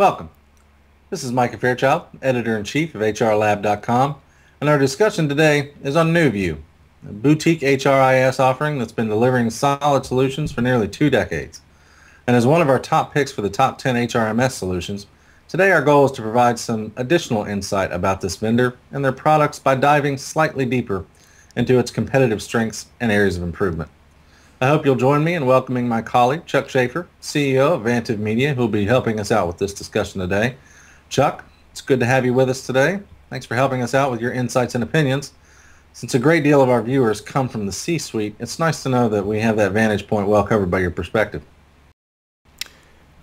Welcome. This is Micah Fairchild, Editor-in-Chief of HRLab.com, and our discussion today is on NuView, a boutique HRIS offering that's been delivering solid solutions for nearly 2 decades. And as one of our top picks for the top 10 HRMS solutions, today our goal is to provide some additional insight about this vendor and their products by diving slightly deeper into its competitive strengths and areas of improvement. I hope you'll join me in welcoming my colleague, Chuck Schaefer, CEO of Vantive Media, who will be helping us out with this discussion today. Chuck, it's good to have you with us today. Thanks for helping us out with your insights and opinions. Since a great deal of our viewers come from the C-suite, it's nice to know that we have that vantage point well covered by your perspective.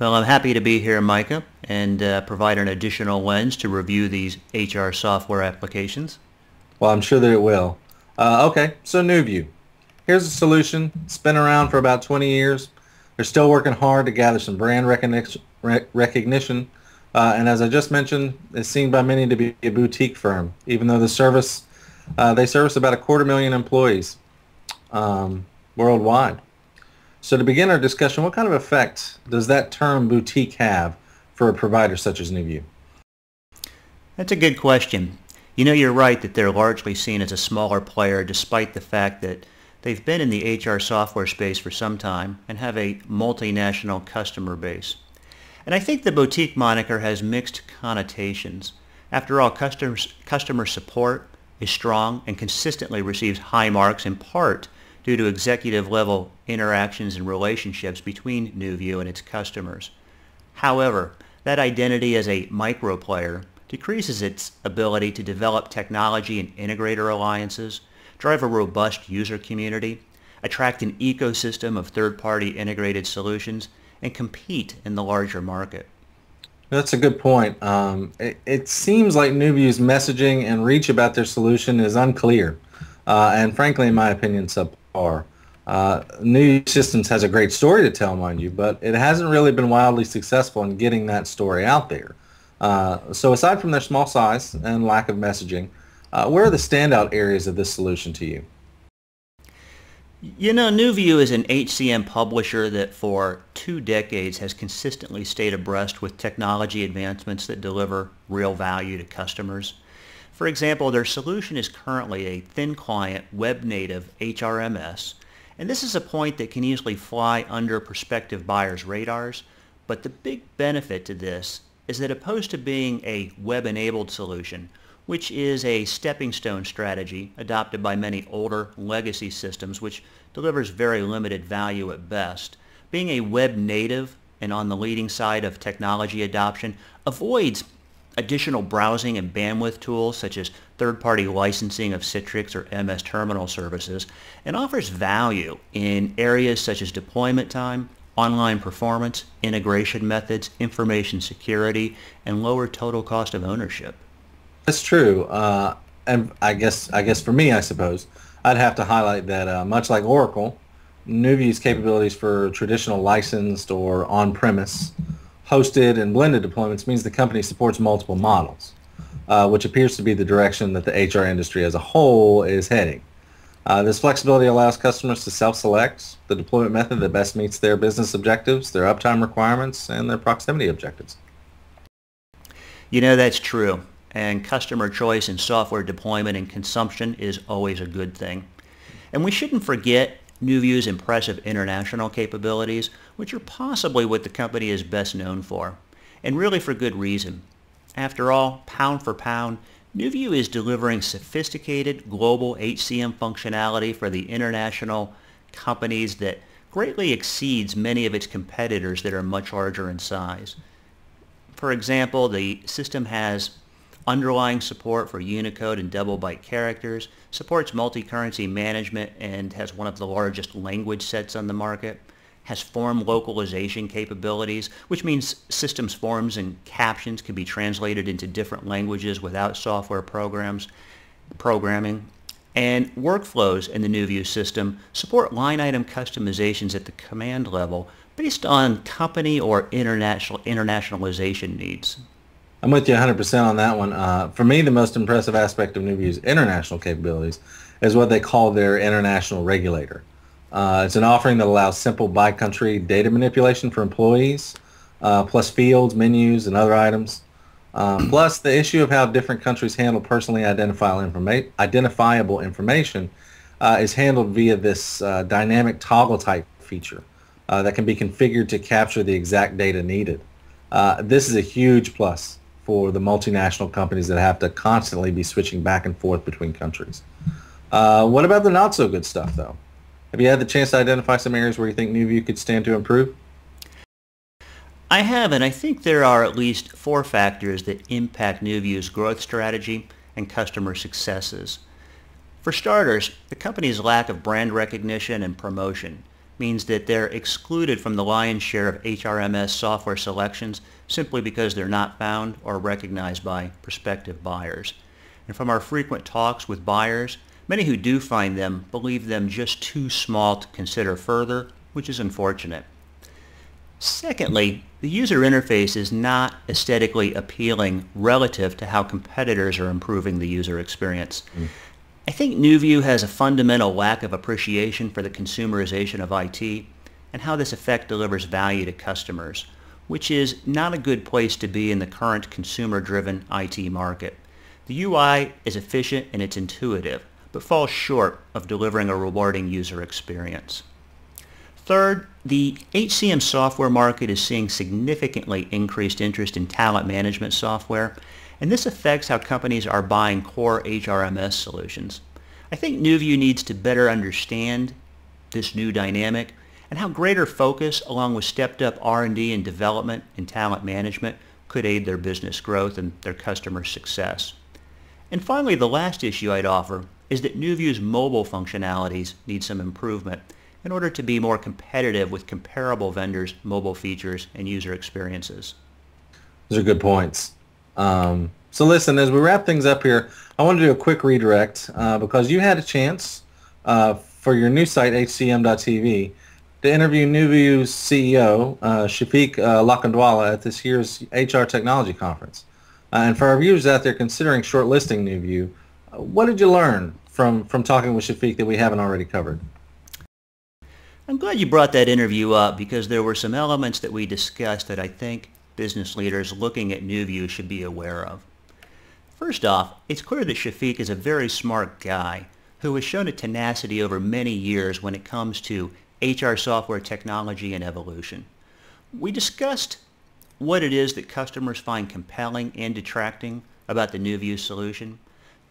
Well, I'm happy to be here, Micah, and provide an additional lens to review these HR software applications. Well, I'm sure that it will. Okay, so NuView. Here's a solution. It's been around for about 20 years. They're still working hard to gather some brand recognition. And as I just mentioned, it's seen by many to be a boutique firm, even though they service about 250,000 employees worldwide. So to begin our discussion, what kind of effect does that term boutique have for a provider such as NuView? That's a good question. You know, you're right that they're largely seen as a smaller player despite the fact that they've been in the HR software space for some time and have a multinational customer base. And I think the boutique moniker has mixed connotations. After all, customer support is strong and consistently receives high marks in part due to executive-level interactions and relationships between NuView and its customers. However, that identity as a micro player decreases its ability to develop technology and integrator alliances, drive a robust user community, attract an ecosystem of third-party integrated solutions, and compete in the larger market. That's a good point. It seems like NuView's messaging and reach about their solution is unclear, and frankly, in my opinion, subpar. NuView Systems has a great story to tell, mind you, but it hasn't really been wildly successful in getting that story out there. So aside from their small size and lack of messaging, where are the standout areas of this solution to you? You know, NuView is an HCM publisher that for 2 decades has consistently stayed abreast with technology advancements that deliver real value to customers. For example, their solution is currently a thin client web-native HRMS, and this is a point that can easily fly under prospective buyers' radars, but the big benefit to this is that opposed to being a web-enabled solution, which is a stepping stone strategy adopted by many older legacy systems which delivers very limited value at best. Being a web native and on the leading side of technology adoption avoids additional browsing and bandwidth tools such as third-party licensing of Citrix or MS Terminal services and offers value in areas such as deployment time, online performance, integration methods, information security, and lower total cost of ownership. That's true, and I guess for me, I suppose, I'd have to highlight that much like Oracle, NuView's capabilities for traditional licensed or on-premise, hosted and blended deployments means the company supports multiple models, which appears to be the direction that the HR industry as a whole is heading. This flexibility allows customers to self-select the deployment method that best meets their business objectives, their uptime requirements, and their proximity objectives. You know, that's true. And customer choice in software deployment and consumption is always a good thing. And we shouldn't forget NuView's impressive international capabilities, which are possibly what the company is best known for, and really for good reason. After all, pound for pound, NuView is delivering sophisticated global HCM functionality for the international companies that greatly exceeds many of its competitors that are much larger in size. For example, the system has underlying support for Unicode and double byte characters, supports multi-currency management and has one of the largest language sets on the market, has form localization capabilities, which means systems forms and captions can be translated into different languages without software programming, and workflows in the NuView system support line item customizations at the command level based on company or internationalization needs. I'm with you 100% on that one. For me, the most impressive aspect of NuView's international capabilities is what they call their international regulator. It's an offering that allows simple by-country data manipulation for employees, plus fields, menus, and other items. Plus, the issue of how different countries handle personally identifiable information is handled via this dynamic toggle type feature that can be configured to capture the exact data needed. This is a huge plus for the multinational companies that have to constantly be switching back and forth between countries. What about the not so good stuff, though? Have you had the chance to identify some areas where you think NuView could stand to improve? I have, and I think there are at least 4 factors that impact NuView's growth strategy and customer successes. For starters, the company's lack of brand recognition and promotion means that they're excluded from the lion's share of HRMS software selections simply because they're not found or recognized by prospective buyers. And from our frequent talks with buyers, many who do find them believe them just too small to consider further, which is unfortunate. Secondly, the user interface is not aesthetically appealing relative to how competitors are improving the user experience. I think NuView has a fundamental lack of appreciation for the consumerization of IT and how this effect delivers value to customers, which is not a good place to be in the current consumer-driven IT market. The UI is efficient and it's intuitive, but falls short of delivering a rewarding user experience. Third, the HCM software market is seeing significantly increased interest in talent management software, and this affects how companies are buying core HRMS solutions. I think NuView needs to better understand this new dynamic and how greater focus along with stepped up R&D and development in talent management could aid their business growth and their customer success. And finally, the last issue I'd offer is that NuView's mobile functionalities need some improvement in order to be more competitive with comparable vendors' mobile features and user experiences. Those are good points. So listen, as we wrap things up here, I want to do a quick redirect because you had a chance for your new site, hcm.tv, to interview NuView's CEO, Shafiq Lakhandwala, at this year's HR Technology Conference. And for our viewers out there considering shortlisting NuView, what did you learn from talking with Shafiq that we haven't already covered? I'm glad you brought that interview up because there were some elements that we discussed that I think business leaders looking at NuView should be aware of. First off, it's clear that Shafiq is a very smart guy who has shown a tenacity over many years when it comes to HR software technology and evolution. We discussed what it is that customers find compelling and detracting about the NuView solution.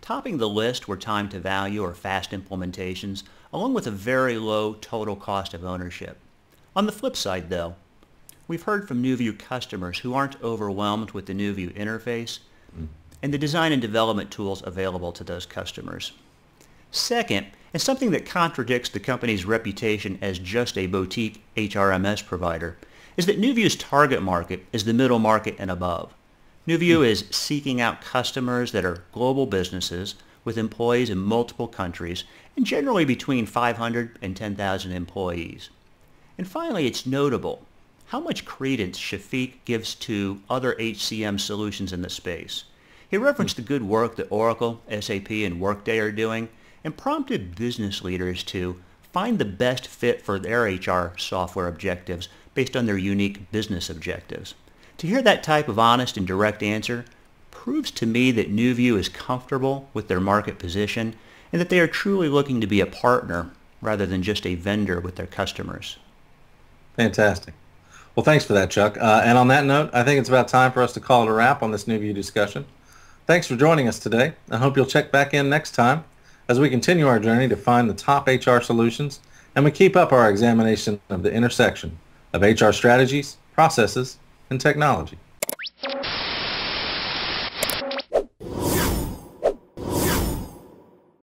Topping the list were time to value or fast implementations, along with a very low total cost of ownership. On the flip side, though, we've heard from NuView customers who aren't overwhelmed with the NuView interface and the design and development tools available to those customers. Second, and something that contradicts the company's reputation as just a boutique HRMS provider, is that NuView's target market is the middle market and above. NuView is seeking out customers that are global businesses with employees in multiple countries and generally between 500 and 10,000 employees. And finally, it's notable how much credence Shafiq gives to other HCM solutions in the space. He referenced the good work that Oracle, SAP, and Workday are doing and prompted business leaders to find the best fit for their HR software objectives based on their unique business objectives. To hear that type of honest and direct answer proves to me that NuView is comfortable with their market position and that they are truly looking to be a partner rather than just a vendor with their customers. Fantastic. Well, thanks for that, Chuck. And on that note, I think it's about time for us to call it a wrap on this NuView discussion. Thanks for joining us today. I hope you'll check back in next time as we continue our journey to find the top HR solutions and we keep up our examination of the intersection of HR strategies, processes, and technology.